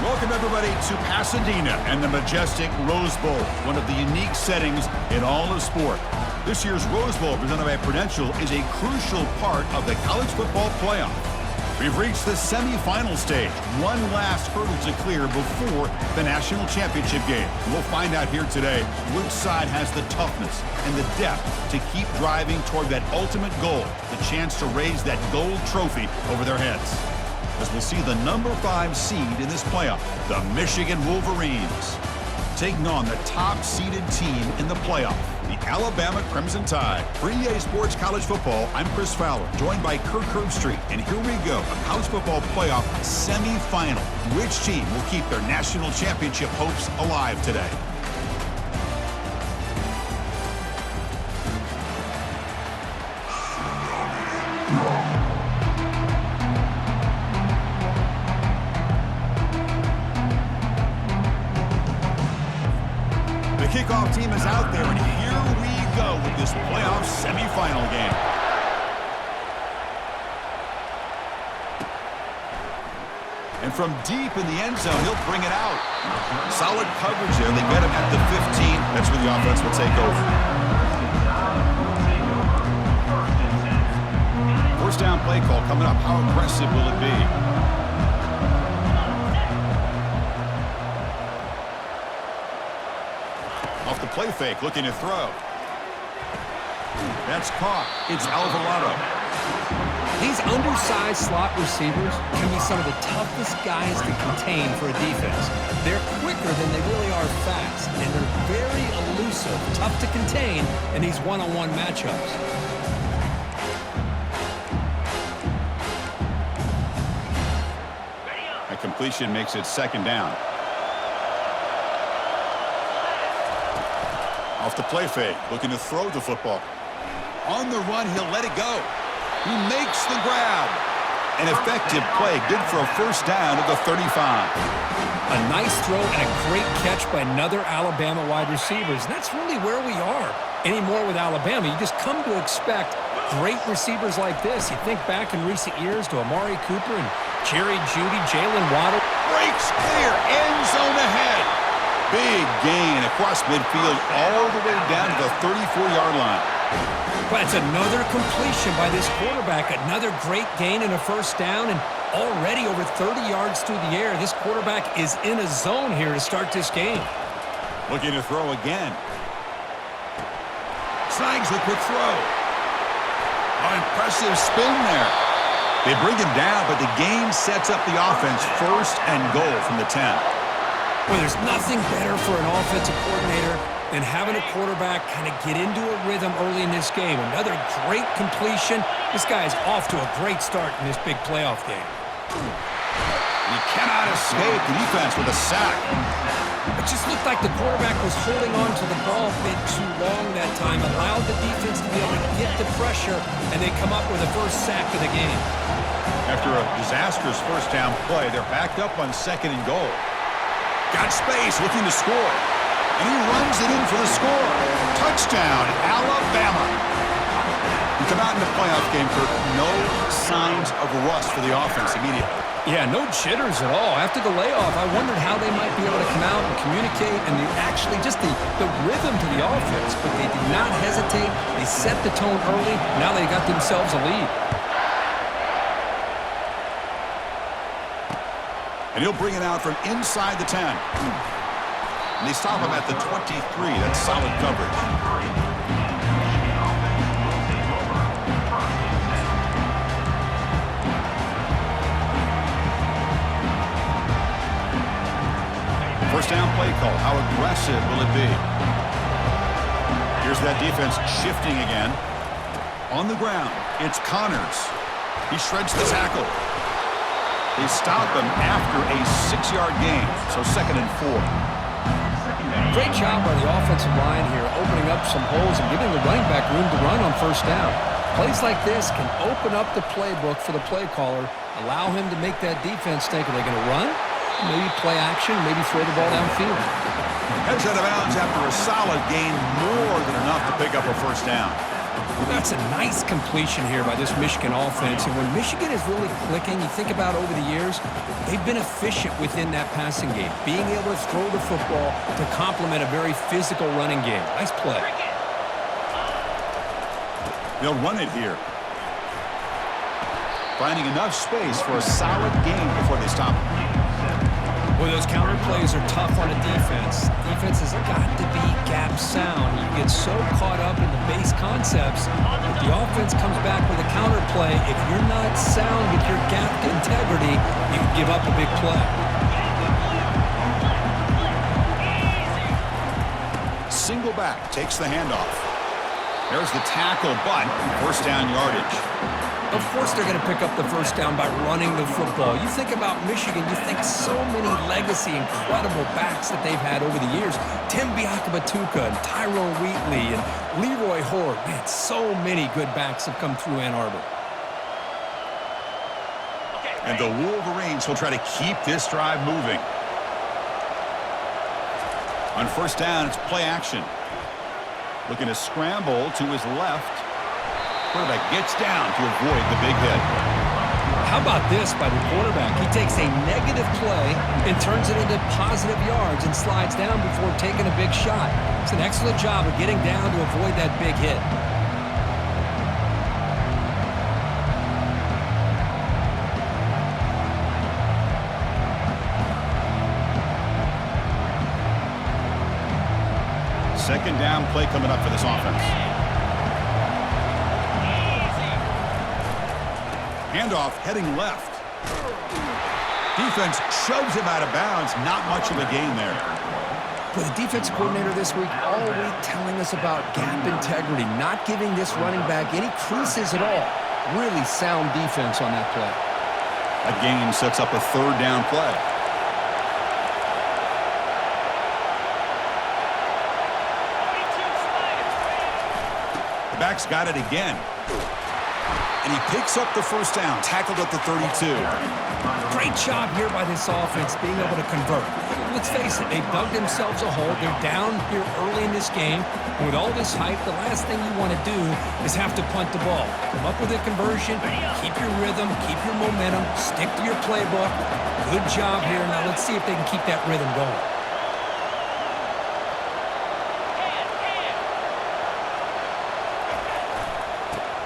Welcome, everybody, to Pasadena and the majestic Rose Bowl, one of the unique settings in all of sport. This year's Rose Bowl, presented by Prudential, is a crucial part of the college football playoff. We've reached the semifinal stage, one last hurdle to clear before the national championship game. We'll find out here today which side has the toughness and the depth to keep driving toward that ultimate goal, the chance to raise that gold trophy over their heads. As we'll see the number 5 seed in this playoff, the Michigan Wolverines, taking on the top-seeded team in the playoff, the Alabama Crimson Tide. For EA Sports College Football, I'm Chris Fowler, joined by Kirk Herbstreit. And here we go, a college football playoff semifinal. Which team will keep their national championship hopes alive today? The kickoff team is out there, and here we go with this playoff semifinal game. And from deep in the end zone, he'll bring it out. Solid coverage there. They get him at the 15. That's where the offense will take over. First down play call coming up. How aggressive will it be? Off the play fake, looking to throw. That's caught. It's Alvarado. These undersized slot receivers can be some of the toughest guys to contain for a defense. They're quicker than they really are fast, and they're very elusive, tough to contain in these one-on-one matchups. A completion makes it second down. Off the play fake, looking to throw the football. On the run, he'll let it go. He makes the grab. An effective play, good for a first down at the 35. A nice throw and a great catch by another Alabama wide receivers. And that's really where we are anymore with Alabama. You just come to expect great receivers like this. You think back in recent years to Amari Cooper and Jerry Jeudy, Jalen Waddle. Breaks clear, end zone ahead. Big gain across midfield all the way down to the 34-yard line. That's another completion by this quarterback. Another great gain and a first down, and already over 30 yards through the air. This quarterback is in a zone here to start this game. Looking to throw again. Snags the quick throw. An impressive spin there. They bring him down, but the gain sets up the offense first and goal from the 10. Well, there's nothing better for an offensive coordinator than having a quarterback kind of get into a rhythm early in this game. Another great completion. This guy is off to a great start in this big playoff game. He cannot escape the defense with a sack. It just looked like the quarterback was holding on to the ball a bit too long that time, allowed the defense to be able to get the pressure, and they come up with the first sack of the game. After a disastrous first down play, they're backed up on second and goal. Got space, looking to score. And he runs it in for the score. Touchdown, Alabama. You come out in the playoff game, Kirk, no signs of rust for the offense immediately. Yeah, no jitters at all. After the layoff, I wondered how they might be able to come out and communicate and just the rhythm to the offense. But they did not hesitate. They set the tone early. Now they got themselves a lead. And he'll bring it out from inside the 10. And they stop him at the 23. That's solid coverage. First down play call. How aggressive will it be? Here's that defense shifting again. On the ground, it's Connors. He shreds the tackle. They stop him after a 6-yard gain, so second and 4. Great job by the offensive line here, opening up some holes and giving the running back room to run on first down. Plays like this can open up the playbook for the play caller, allow him to make that defense think, are they going to run? Maybe play action, maybe throw the ball downfield. Heads out of bounds after a solid gain, more than enough to pick up a first down. That's a nice completion here by this Michigan offense. And when Michigan is really clicking, you think about over the years, they've been efficient within that passing game, being able to throw the football to complement a very physical running game. Nice play. They'll run it here. Finding enough space for a solid gain before they stop it. Well, those counter plays are tough on a defense. Defense has got to be gap sound. You get so caught up in the base concepts. If the offense comes back with a counter play, if you're not sound with your gap integrity, you can give up a big play. Single back takes the handoff. There's the tackle, but first down yardage. Of course they're going to pick up the first down by running the football. You think about Michigan, you think so many legacy, incredible backs that they've had over the years. Tim Biakabatuka and Tyrone Wheatley and Leroy Horde. Man, so many good backs have come through Ann Arbor. And the Wolverines will try to keep this drive moving. On first down, it's play action. Looking to scramble to his left. Quarterback gets down to avoid the big hit. How about this by the quarterback? He takes a negative play and turns it into positive yards and slides down before taking a big shot. It's an excellent job of getting down to avoid that big hit. Second down play coming up for this offense. Handoff heading left. Defense shoves him out of bounds. Not much of a gain there. For the defense coordinator this week, all week telling us about gap integrity, not giving this running back any creases at all. Really sound defense on that play. That gain sets up a third down play. The back's got it again. And he picks up the first down, tackled at the 32. Great job here by this offense being able to convert. Let's face it, they've dug themselves a hole. They're down here early in this game. And with all this hype, the last thing you want to do is have to punt the ball. Come up with a conversion, keep your rhythm, keep your momentum, stick to your playbook. Good job here. Now let's see if they can keep that rhythm going.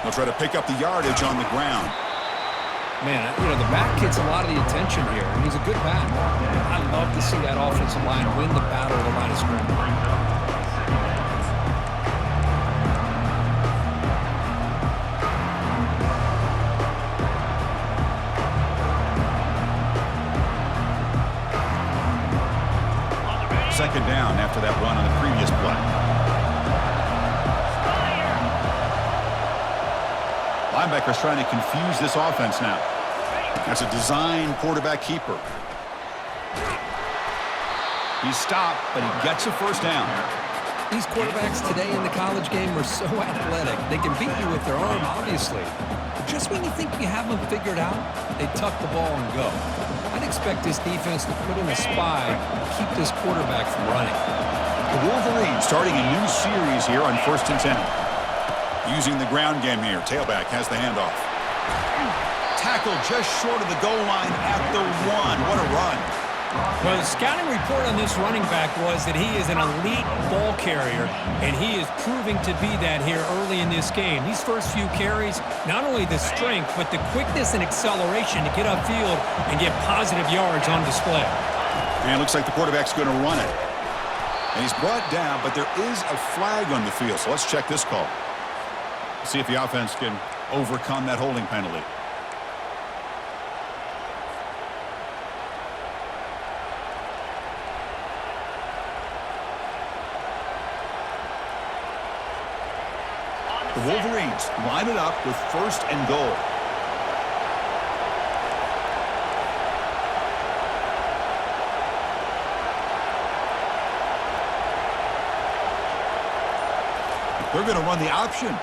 They'll try to pick up the yardage on the ground. Man, you know, the back gets a lot of the attention here, and he's a good back. I love to see that offensive line win the battle of the line of scrimmage. Second down after that run on the previous play. Linebacker's trying to confuse this offense now. That's a design quarterback keeper. He's stopped, but he gets a first down. These quarterbacks today in the college game are so athletic. They can beat you with their arm, obviously. But just when you think you have them figured out, they tuck the ball and go. I'd expect this defense to put in a spy to keep this quarterback from running. The Wolverines starting a new series here on 1st and 10. Using the ground game here. Tailback has the handoff. Tackle just short of the goal line at the 1. What a run. Well, the scouting report on this running back was that he is an elite ball carrier, and he is proving to be that here early in this game. These first few carries, not only the strength, but the quickness and acceleration to get upfield and get positive yards on display. And it looks like the quarterback's going to run it. And he's brought down, but there is a flag on the field, so let's check this call. See if the offense can overcome that holding penalty. The Wolverines line it up with 1st and goal. They're going to run the option.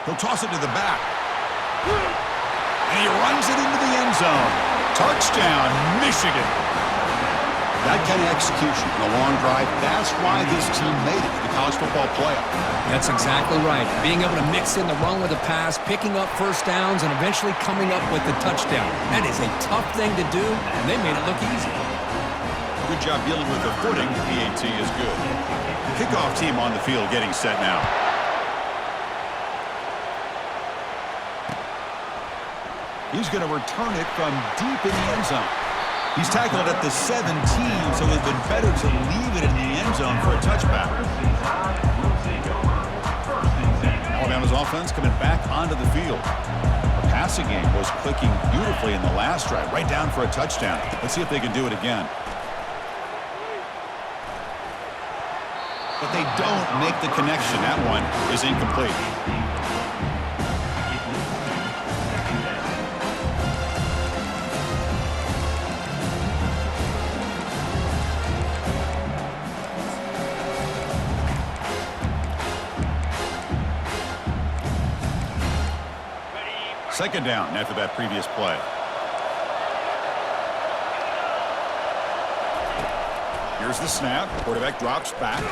He'll toss it to the back. And he runs it into the end zone. Touchdown, Michigan. That kind of execution in a long drive, that's why this team made it to the college football playoff. That's exactly right. Being able to mix in the run with the pass, picking up first downs, and eventually coming up with the touchdown. That is a tough thing to do, and they made it look easy. Good job dealing with the footing. PAT is good. Kickoff team on the field getting set now. He's going to return it from deep in the end zone. He's tackled at the 17, so it would have been better to leave it in the end zone for a touchback. Alabama's offense coming back onto the field. The passing game was clicking beautifully in the last drive, right down for a touchdown. Let's see if they can do it again. But they don't make the connection. That one is incomplete. Second down after that previous play. Here's the snap. Quarterback drops back.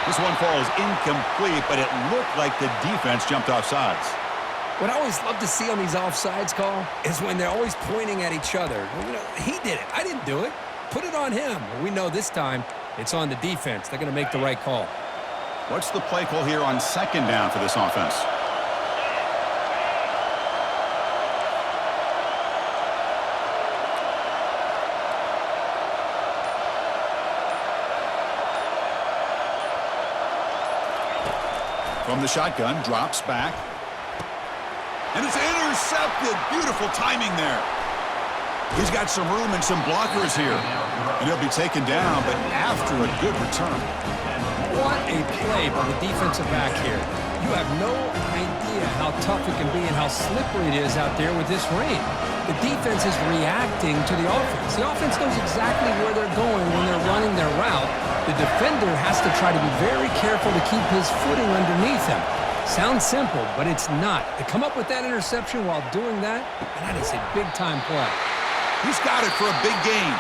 This one falls incomplete, but it looked like the defense jumped off sides. What I always love to see on these offsides call is when they're always pointing at each other. You know, he did it. I didn't do it. Put it on him. We know this time it's on the defense. They're going to make the right call. What's the play call here on second down for this offense? From the shotgun, drops back. And it's intercepted. Beautiful timing there. He's got some room and some blockers here. And he'll be taken down, but after a good return. What a play by the defensive back here. You have no idea how tough it can be and how slippery it is out there with this rain. The defense is reacting to the offense. The offense knows exactly where they're going when they're running their route. The defender has to try to be very careful to keep his footing underneath him. Sounds simple, but it's not. To come up with that interception while doing that, that is a big-time play. He's got it for a big gain.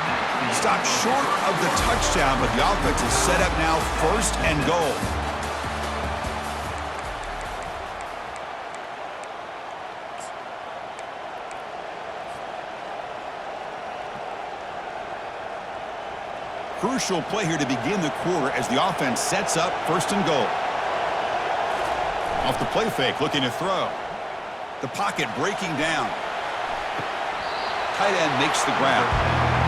Stopped short of the touchdown, but the offense is set up now first and goal. Crucial play here to begin the quarter as the offense sets up first and goal. Off the play fake, looking to throw. The pocket breaking down. Tight end makes the grab.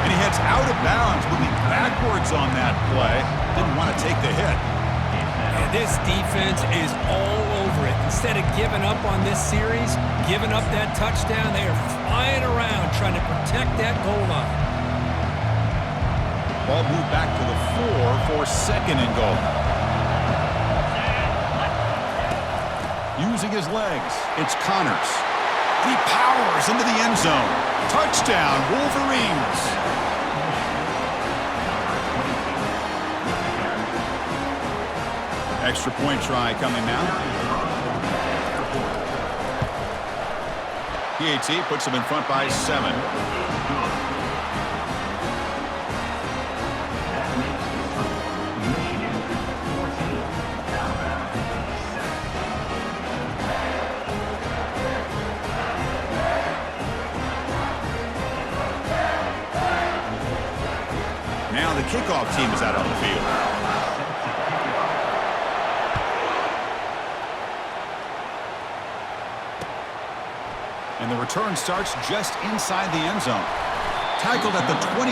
And he heads out of bounds, moving backwards on that play. Didn't want to take the hit. And this defense is all over it. Instead of giving up on this series, giving up that touchdown, they are flying around trying to protect that goal line. Ball moved back to the 4 for second and goal. Using his legs, it's Connors. He powers into the end zone. Touchdown, Wolverines. Extra point try coming now. PAT puts them in front by 7. Now the kickoff team is out on the field. And the return starts just inside the end zone. Tackled at the 23,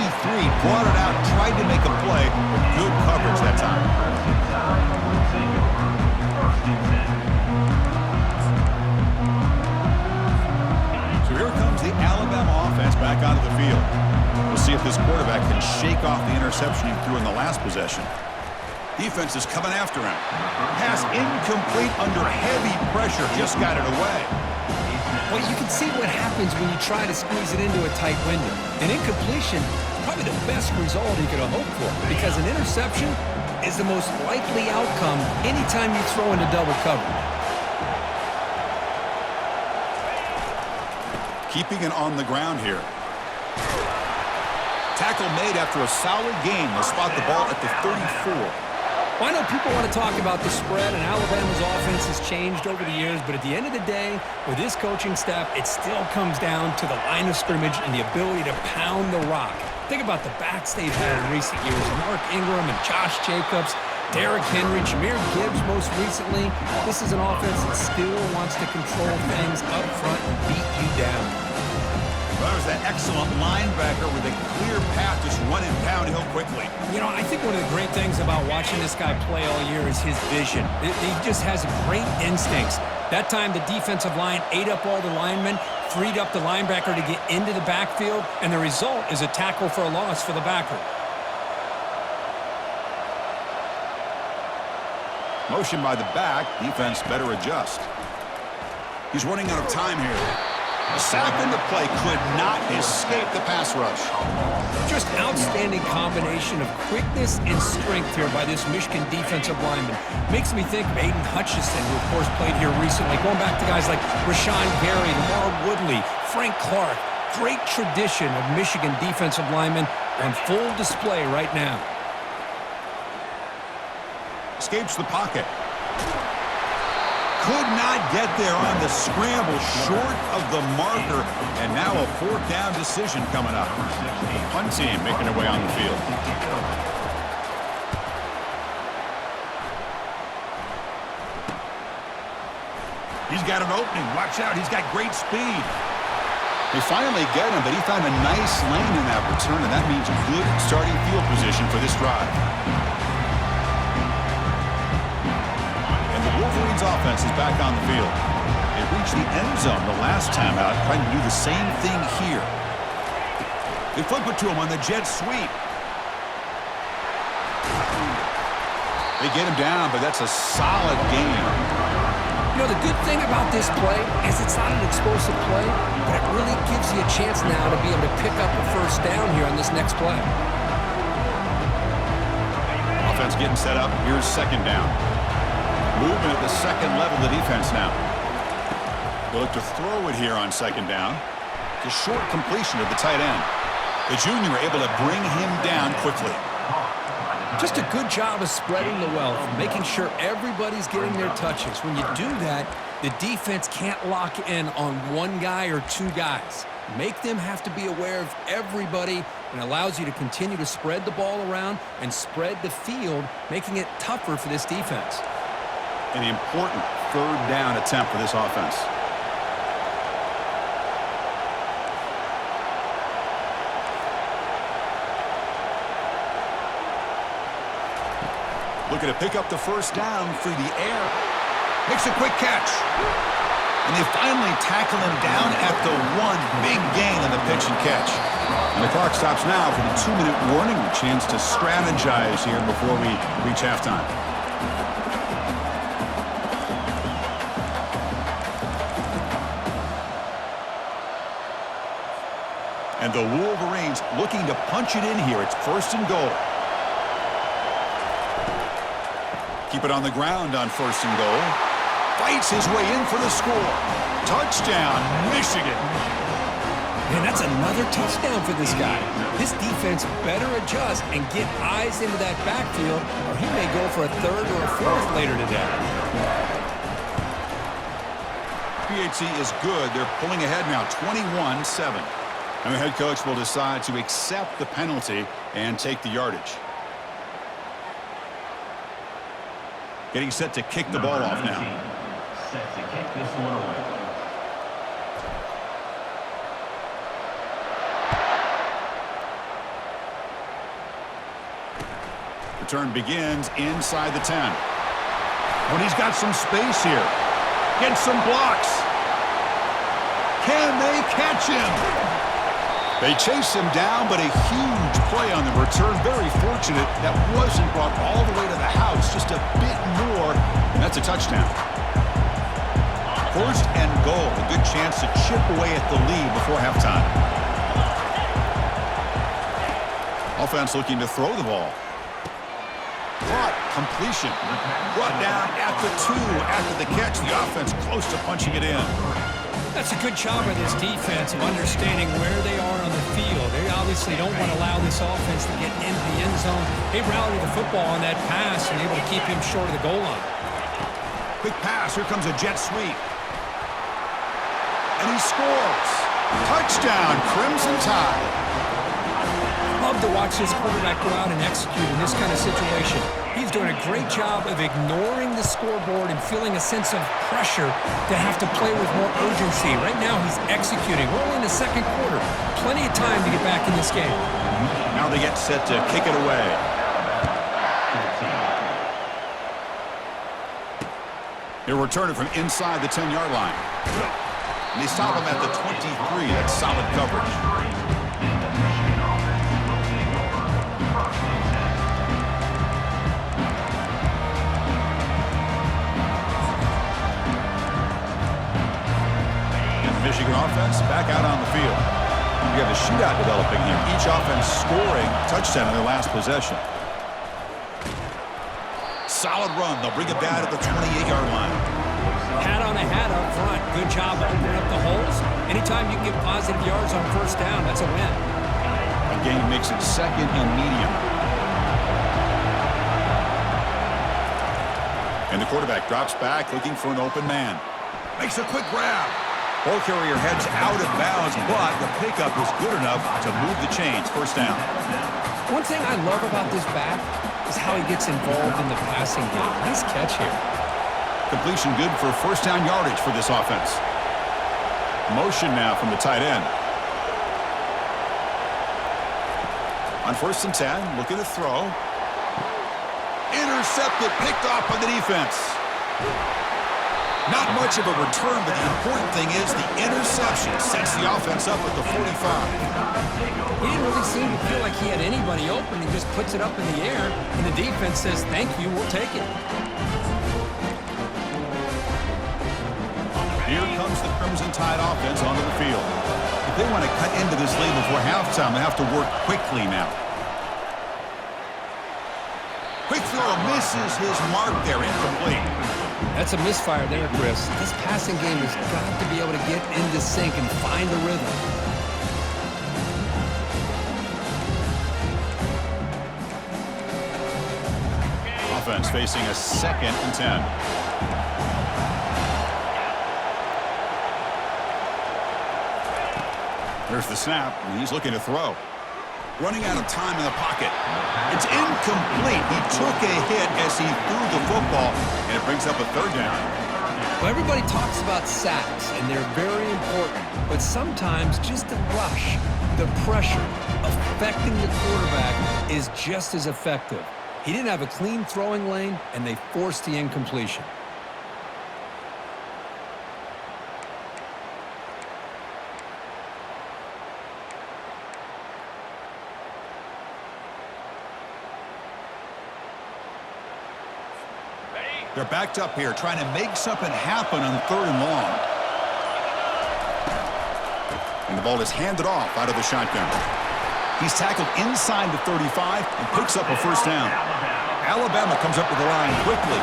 brought it out, tried to make a play, with good coverage that time. So here comes the Alabama offense back onto the field. We'll see if this quarterback can shake off the interception he threw in the last possession. Defense is coming after him. Pass incomplete under heavy pressure. Just got it away. Well, you can see what happens when you try to squeeze it into a tight window. An incompletion is probably the best result you could have hoped for, because an interception is the most likely outcome anytime you throw into double coverage. Keeping it on the ground here. Tackle made after a solid gain. They'll spot the ball at the 34. Well, I know people want to talk about the spread, and Alabama's offense has changed over the years, but at the end of the day, with this coaching staff, it still comes down to the line of scrimmage and the ability to pound the rock. Think about the backs they've had in recent years. Mark Ingram and Josh Jacobs, Derrick Henry, Jahmyr Gibbs most recently. This is an offense that still wants to control things up front and beat you down. Well, there's that excellent linebacker with a clear path just running downhill quickly. You know, I think one of the great things about watching this guy play all year is his vision. He just has great instincts. That time, the defensive line ate up all the linemen, freed up the linebacker to get into the backfield, and the result is a tackle for a loss for the backer. Motion by the back. Defense better adjust. He's running out of time here. A sack in the play could not escape the pass rush. Just outstanding combination of quickness and strength here by this Michigan defensive lineman. Makes me think of Aiden Hutchinson, who of course played here recently. Going back to guys like Rashawn Gary, Lamar Woodley, Frank Clark. Great tradition of Michigan defensive linemen on full display right now. Escapes the pocket. Could not get there on the scramble, short of the marker, and now a fourth down decision coming up. Punt team making their way on the field. He's got an opening. Watch out. He's got great speed. They finally get him, but he found a nice lane in that return, and that means a good starting field position for this drive. Wolverines offense is back on the field. They reached the end zone the last time out, trying to do the same thing here. They flip it to him on the jet sweep. They get him down, but that's a solid game. You know, the good thing about this play is it's not an explosive play, but it really gives you a chance now to be able to pick up a first down here on this next play. Offense getting set up. Here's second down. Movement at the second level of the defense now. They'll look to throw it here on second down. It's a short completion of the tight end. The junior able to bring him down quickly. Just a good job of spreading the wealth, making sure everybody's getting their touches. When you do that, the defense can't lock in on one guy or two guys. Make them have to be aware of everybody, and allows you to continue to spread the ball around and spread the field, making it tougher for this defense. An important third down attempt for this offense. Looking to pick up the first down through the air. Makes a quick catch. And they finally tackle him down at the one. Big gain on the pitch and catch. And the clock stops now for the 2-minute warning. A chance to strategize here before we reach halftime. And the Wolverines looking to punch it in here. It's first and goal. Keep it on the ground on first and goal. Fights his way in for the score. Touchdown, Michigan. Man, that's another touchdown for this guy. This defense better adjust and get eyes into that backfield, or he may go for a third or a fourth later today. PHC is good. They're pulling ahead now, 21-7. And the head coach will decide to accept the penalty and take the yardage. Getting set to kick the ball off now. Set to kick this one away. Return begins inside the 10. When he's got some space here. Gets some blocks. Can they catch him? They chase him down, but a huge play on the return. Very fortunate that wasn't brought all the way to the house. Just a bit more, and that's a touchdown. First and goal. A good chance to chip away at the lead before halftime. Offense looking to throw the ball. Caught. Completion. Brought down at the 2 after the catch. The offense close to punching it in. That's a good job by this defense of understanding where they are on the field. They obviously don't want to allow this offense to get into the end zone. They rallied the football on that pass and able to keep him short of the goal line. Quick pass. Here comes a jet sweep. And he scores. Touchdown, Crimson Tide. Love to watch this quarterback go out and execute in this kind of situation. He's doing a great job of ignoring the scoreboard and feeling a sense of pressure to have to play with more urgency. Right now, he's executing. We're only in the second quarter. Plenty of time to get back in this game. Now they get set to kick it away. He'll return it from inside the 10-yard line. And they stop him at the 23. That's solid coverage. Michigan offense back out on the field. We have a shootout developing here. Each offense scoring a touchdown in their last possession. Solid run. They'll bring it back at the 28-yard line. Hat on a hat up front. Good job opening up the holes. Anytime you can get positive yards on first down, that's a win. A gain makes it second and medium. And the quarterback drops back looking for an open man. Makes a quick grab. Ball carrier heads out of bounds, but the pickup is good enough to move the chains. First down. One thing I love about this back is how he gets involved in the passing game. Nice catch here. Completion good for first down yardage for this offense. Motion now from the tight end. On first and 10, looking to throw. Intercepted, picked off by the defense. Not much of a return, but the important thing is the interception sets the offense up at the 45. He didn't really seem to feel like he had anybody open. He just puts it up in the air, and the defense says, thank you, we'll take it. Here comes the Crimson Tide offense onto the field. If they want to cut into this lead before halftime, they have to work quickly now. Quick throw misses his mark there, incomplete. That's a misfire there, Chris. This passing game has got to be able to get into sync and find a rhythm. Offense facing a second and 10. Here's the snap, and he's looking to throw. Running out of time in the pocket. It's incomplete. He took a hit as he threw the football, and it brings up a third down. Well, everybody talks about sacks, and they're very important. But sometimes just the rush, the pressure, affecting the quarterback is just as effective. He didn't have a clean throwing lane, and they forced the incompletion. They're backed up here, trying to make something happen on third and long. And the ball is handed off out of the shotgun. He's tackled inside the 35 and picks up a first down. Alabama comes up to the line quickly.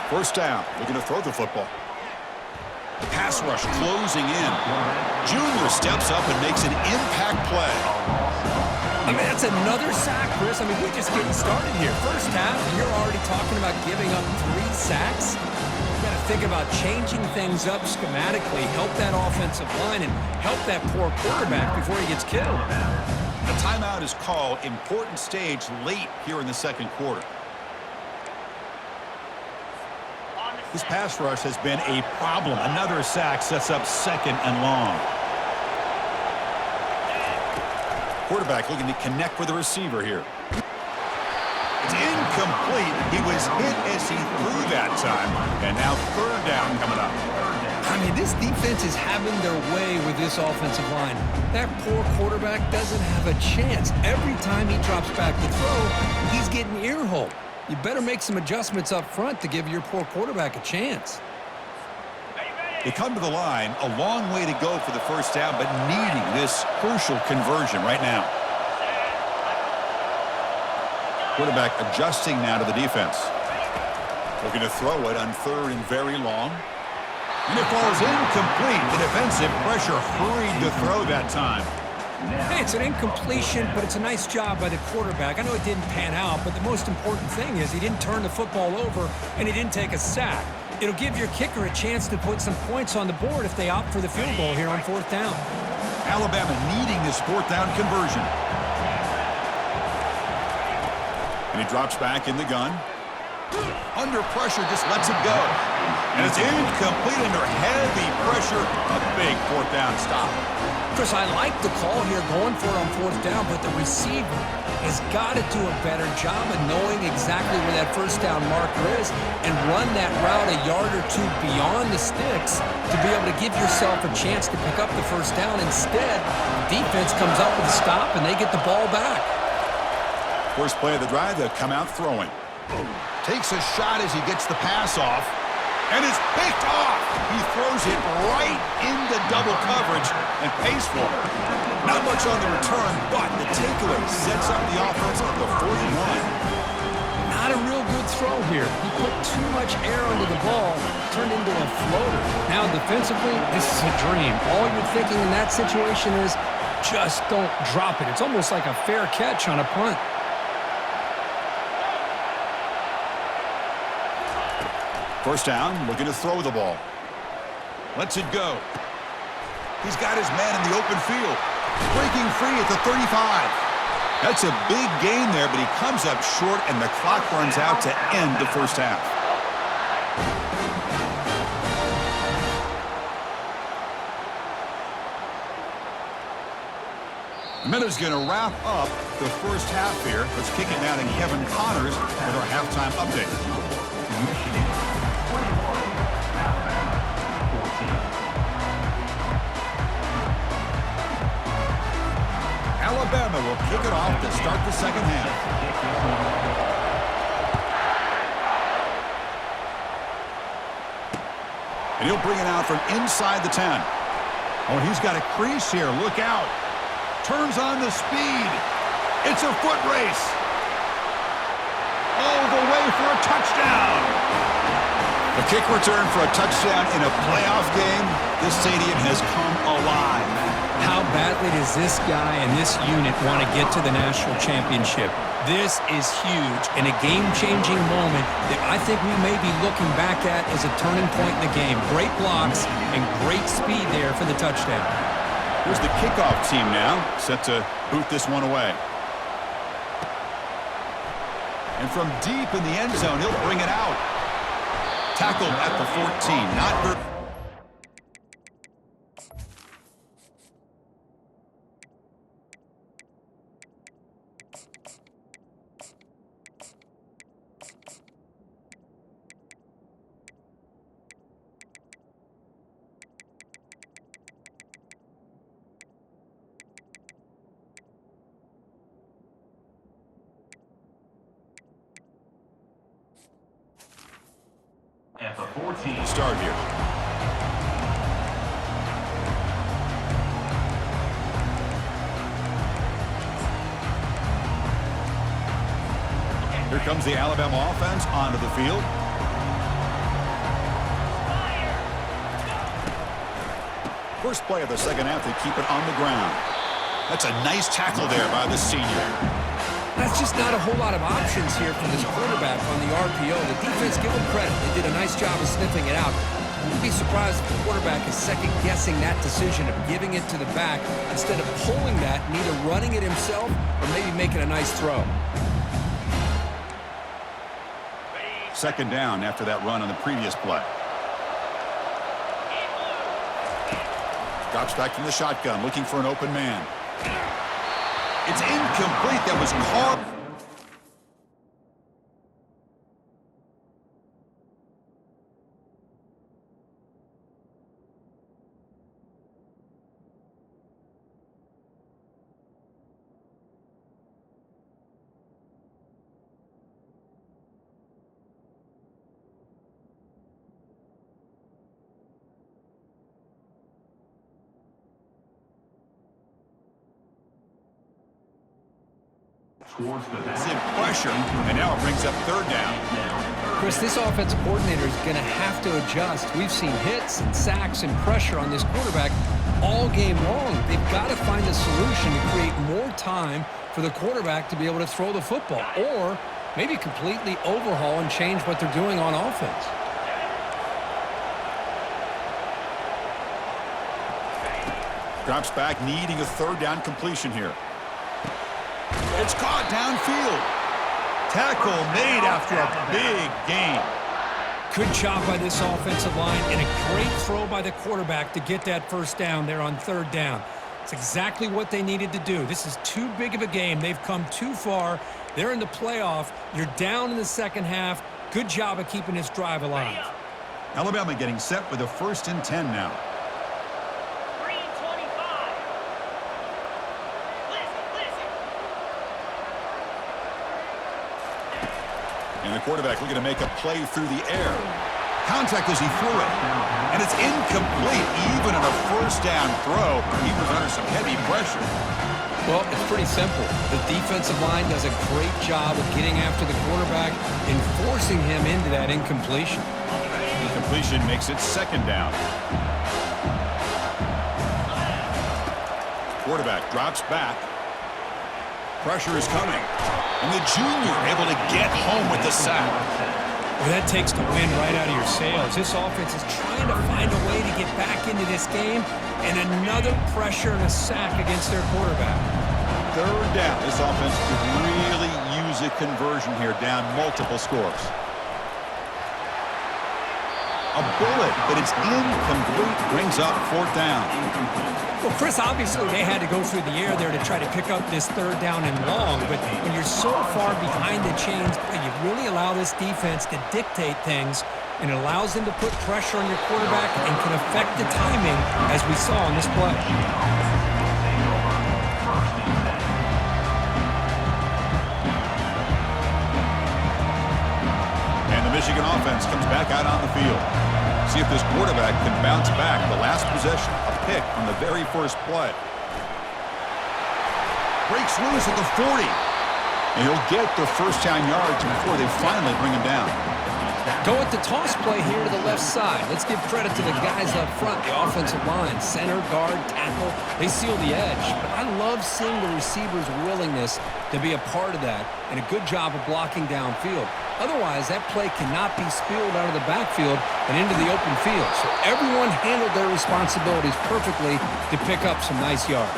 First down, looking to throw the football. The pass rush closing in. Junior steps up and makes an impact play. I mean, that's another sack, Chris. I mean, we're just getting started here. First half, and you're already talking about giving up 3 sacks. You've got to think about changing things up schematically, help that offensive line, and help that poor quarterback before he gets killed. The timeout is called. Important stage late here in the second quarter. This pass rush has been a problem. Another sack sets up second and long. Quarterback looking to connect with the receiver here. It's incomplete. He was hit as he threw that time. And now third down coming up. I mean, this defense is having their way with this offensive line. That poor quarterback doesn't have a chance. Every time he drops back to throw, he's getting ear-holed. You better make some adjustments up front to give your poor quarterback a chance. They come to the line, a long way to go for the first down, but needing this crucial conversion right now. Quarterback adjusting now to the defense. Looking to throw it on 3rd and very long. And it falls incomplete. The defensive pressure hurried to throw that time. Hey, it's an incompletion, but it's a nice job by the quarterback. I know it didn't pan out, but the most important thing is he didn't turn the football over and he didn't take a sack. It'll give your kicker a chance to put some points on the board if they opt for the field goal here on 4th down. Alabama needing this 4th down conversion. And he drops back in the gun. Under pressure, just lets it go. And it's incomplete under heavy pressure. A big 4th down stop. Chris, I like the call here going for it on 4th down, but the receiver has got to do a better job of knowing exactly where that 1st down marker is and run that route a yard or two beyond the sticks to be able to give yourself a chance to pick up the 1st down. Instead, the defense comes up with a stop and they get the ball back. First play of the drive, they'll come out throwing. Takes a shot as he gets the pass off. And it's picked off. He throws it right into double coverage and pays for it. Not much on the return, but the takeaway sets up the offense at the 41. Not a real good throw here. He put too much air under the ball, turned into a floater. Now defensively, this is a dream. All you're thinking in that situation is just don't drop it. It's almost like a fair catch on a punt. First down, looking to throw the ball. Lets it go. He's got his man in the open field. Breaking free at the 35. That's a big gain there, but he comes up short, and the clock runs out to end the first half. A minute's going to wrap up the first half here. Let's kick it down to Kevin Connors with our halftime update. Michigan, 21. Alabama, 14. Alabama will kick it off to start the second half. And he'll bring it out from inside the 10. Oh, he's got a crease here. Look out. Turns on the speed. It's a foot race. All the way for a touchdown. A kick return for a touchdown in a playoff game. This stadium has come alive. How badly does this guy and this unit want to get to the national championship? This is huge and a game-changing moment that I think we may be looking back at as a turning point in the game. Great blocks and great speed there for the touchdown. Here's the kickoff team now, set to boot this one away. And from deep in the end zone, he'll bring it out. Tackled at the 14. Not very... At the 14. Start here. Here comes the Alabama offense onto the field. First play of the second half, they keep it on the ground. That's a nice tackle there by the senior. That's just not a whole lot of options here from this quarterback on the RPO. The defense, give them credit. They did a nice job of sniffing it out. I wouldn't be surprised if the quarterback is second-guessing that decision of giving it to the back instead of pulling that and either running it himself or maybe making a nice throw. Second down after that run on the previous play. Drops back from the shotgun, looking for an open man. It's incomplete. That was caught. towards the back. It's in pressure, and now it brings up third down. Chris, this offensive coordinator is going to have to adjust. We've seen hits and sacks and pressure on this quarterback all game long. They've got to find a solution to create more time for the quarterback to be able to throw the football, or maybe completely overhaul and change what they're doing on offense. Drops back, needing a third down completion here. It's caught downfield. Tackle made after a big gain. Good job by this offensive line, and a great throw by the quarterback to get that first down there on third down. It's exactly what they needed to do. This is too big of a game. They've come too far. They're in the playoff. You're down in the second half. Good job of keeping this drive alive. Alabama getting set with a 1st and 10 now. And the quarterback looking to make a play through the air. Contact as he threw it. And it's incomplete. Even on a first down throw, he was under some heavy pressure. Well, it's pretty simple. The defensive line does a great job of getting after the quarterback and forcing him into that incompletion. Incompletion makes it 2nd down. Quarterback drops back. Pressure is coming. And the junior able to get home with the sack. Well, that takes the wind right out of your sails. This offense is trying to find a way to get back into this game, and another pressure and a sack against their quarterback. 3rd down. This offense could really use a conversion here, down multiple scores. A bullet, but it's incomplete, brings up 4th down. Well, Chris, obviously they had to go through the air there to try to pick up this 3rd down and long, but when you're so far behind the chains, you really allow this defense to dictate things, and it allows them to put pressure on your quarterback and can affect the timing, as we saw on this play. And the Michigan offense comes back out on the field. See if this quarterback can bounce back. The last possession, a pick on the very first play. Breaks loose at the 40. And he'll get the first down yards before they finally bring him down. Go with the toss play here to the left side. Let's give credit to the guys up front, the offensive line, center, guard, tackle. They seal the edge. But I love seeing the receiver's willingness to be a part of that, and a good job of blocking downfield. Otherwise, that play cannot be spilled out of the backfield and into the open field. So everyone handled their responsibilities perfectly to pick up some nice yards.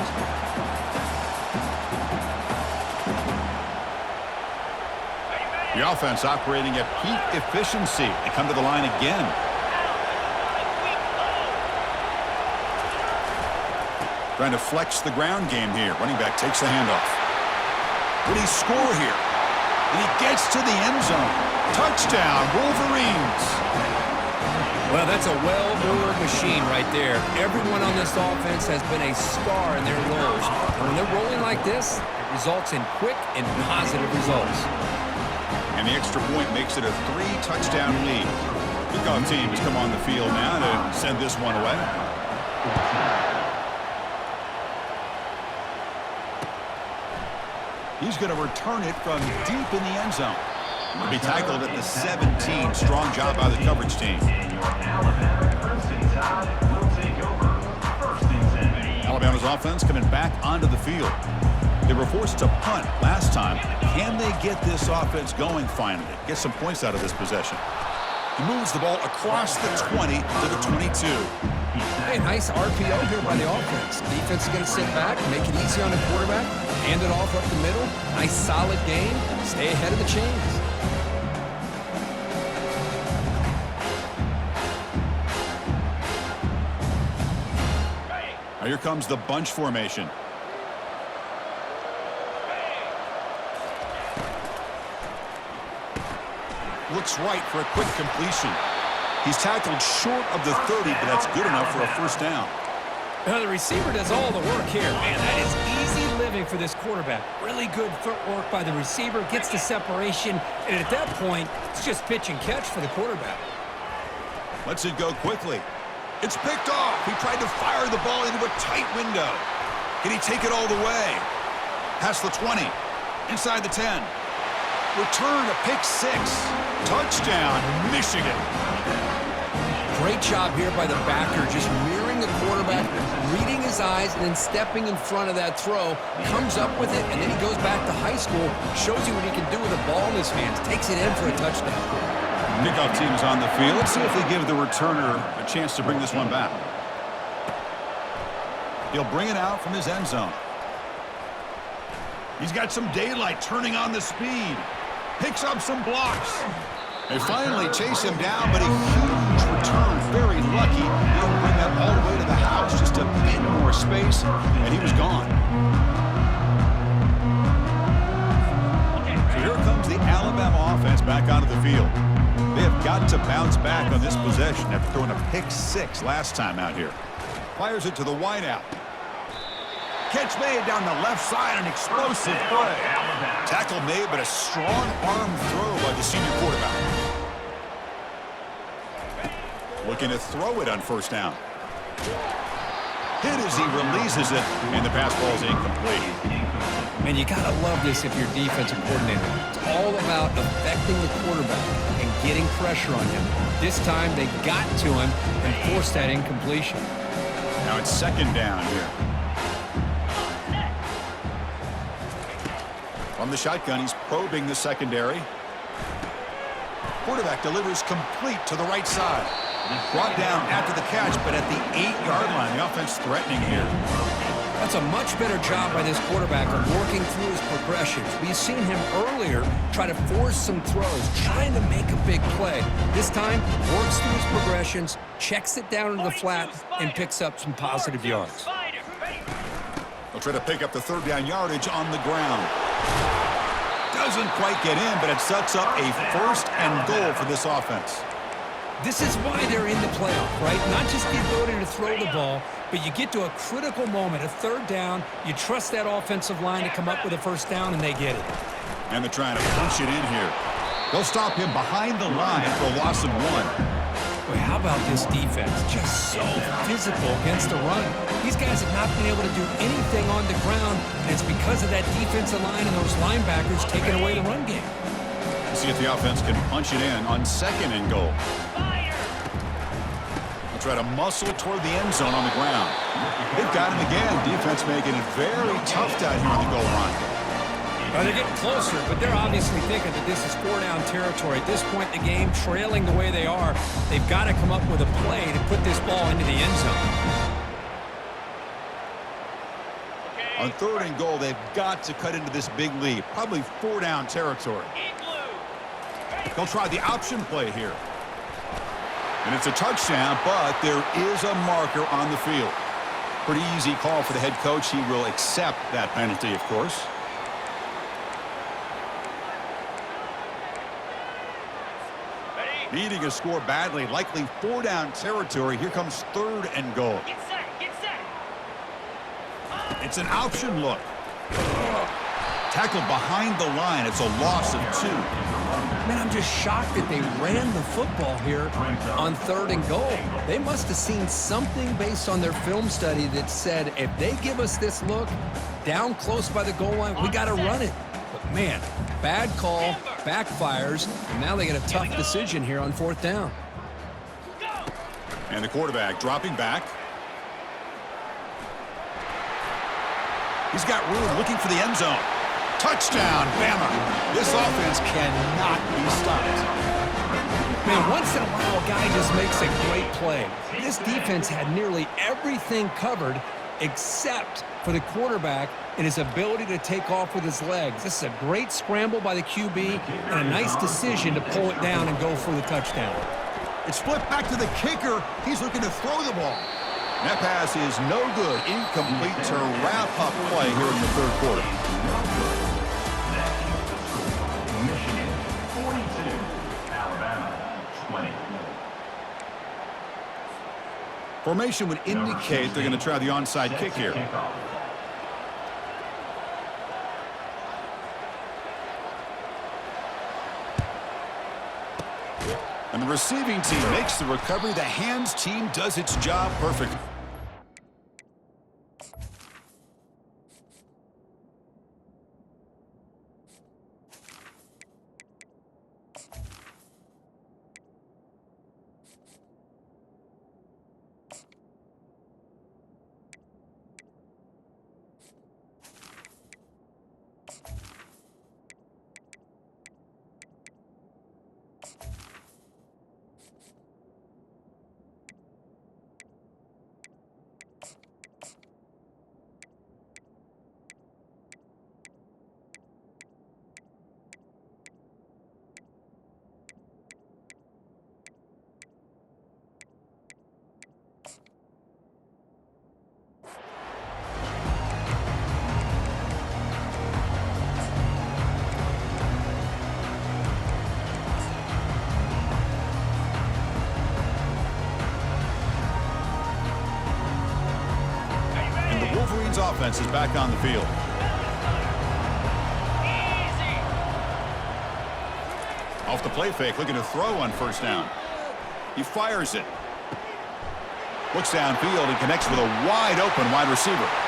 The offense operating at peak efficiency. They come to the line again. Trying to flex the ground game here. Running back takes the handoff. Would he score here? And he gets to the end zone. Touchdown, Wolverines. Well, that's a well-oiled machine right there. Everyone on this offense has been a star in their roles. And when they're rolling like this, it results in quick and positive results. And the extra point makes it a 3-touchdown lead. Kickoff team has come on the field now to send this one away. He's going to return it from deep in the end zone. He'll be tackled at the 17. Strong job by the coverage team. Alabama's offense coming back onto the field. They were forced to punt last time. Can they get this offense going finally? Get some points out of this possession. He moves the ball across the 20 to the 22. Hey, nice RPO here by the offense. Defense is going to sit back, make it easy on the quarterback, hand it off up the middle. Nice solid game. Stay ahead of the chains. Now here comes the bunch formation. Looks right for a quick completion. He's tackled short of the 30, but that's good enough for a first down. Now the receiver does all the work here. Man, that is easy living for this quarterback. Really good footwork by the receiver, gets the separation, and at that point, it's just pitch and catch for the quarterback. Lets it go quickly. It's picked off. He tried to fire the ball into a tight window. Can he take it all the way? Past the 20. Inside the 10. Return a pick 6. Touchdown, Michigan. Great job here by the backer, just mirroring the quarterback, reading his eyes, and then stepping in front of that throw, comes up with it, and then he goes back to high school, shows you what he can do with the ball in his hands, takes it in for a touchdown. Kickoff team is on the field. Let's see if they give the returner a chance to bring this one back. He'll bring it out from his end zone. He's got some daylight turning on the speed. Picks up some blocks. They finally chase him down, but a huge return. Very lucky. He'll bring that all the way to the house. Just a bit more space, and he was gone. So here comes the Alabama offense back onto the field. They have got to bounce back on this possession after throwing a pick 6 last time out here. Fires it to the wideout. Catch made down the left side, an explosive play. Tackle made, but a strong arm throw by the senior quarterback. Looking to throw it on first down. Hit as he releases it, and the pass ball is incomplete. Man, you gotta love this if you're defensive coordinator. It's all about affecting the quarterback and getting pressure on him. This time they got to him and forced that incompletion. Now it's second down here. From the shotgun, he's probing the secondary. Quarterback delivers complete to the right side. Brought down after the catch, but at the 8-yard line, the offense threatening here. That's a much better job by this quarterback of working through his progressions. We've seen him earlier try to force some throws, trying to make a big play. This time, works through his progressions, checks it down into the flat, and picks up some positive yards. They'll try to pick up the third down yardage on the ground. Doesn't quite get in, but it sets up a first and goal for this offense. This is why they're in the playoff, right? Not just the ability to throw the ball, but you get to a critical moment, a third down, you trust that offensive line to come up with a first down, and they get it. And they're trying to punch it in here. They'll stop him behind the line for a loss of 1. Boy, how about this defense? Just so physical against the run. These guys have not been able to do anything on the ground, and it's because of that defensive line and those linebackers taking away the run game. See if the offense can punch it in on second and goal. They'll try to muscle toward the end zone on the ground. They've got him again. Defense making it very tough down here on the goal line. Well, they're getting closer, but they're obviously thinking that this is 4-down territory. At this point in the game, trailing the way they are, they've got to come up with a play to put this ball into the end zone. On third and goal, they've got to cut into this big lead. Probably 4-down territory. They'll try the option play here. And it's a touchdown, but there is a marker on the field. Pretty easy call for the head coach. He will accept that penalty, of course. Needing a score badly, likely 4-down territory. Here comes third and goal. Get set, get set. It's an option look. Tackled behind the line. It's a loss of 2. Man, I'm just shocked that they ran the football here on third and goal. They must have seen something based on their film study that said, if they give us this look down close by the goal line, we got to run it. But man, bad call, backfires, and now they get a tough decision here on fourth down. And the quarterback dropping back. He's got room looking for the end zone. Touchdown, Bama. This offense cannot be stopped. Man, once in a while, a guy just makes a great play. This defense had nearly everything covered except for the quarterback and his ability to take off with his legs. This is a great scramble by the QB and a nice decision to pull it down and go for the touchdown. It's flipped back to the kicker. He's looking to throw the ball. That pass is no good. Incomplete to wrap up play here in the third quarter. Michigan 42, Alabama 20. Formation would indicate they're going to try the onside kick here. And the receiving team makes the recovery. The hands team does its job perfectly. offense is back on the field. Off the play fake, looking to throw on first down. He fires it. Looks downfield and connects with a wide open wide receiver.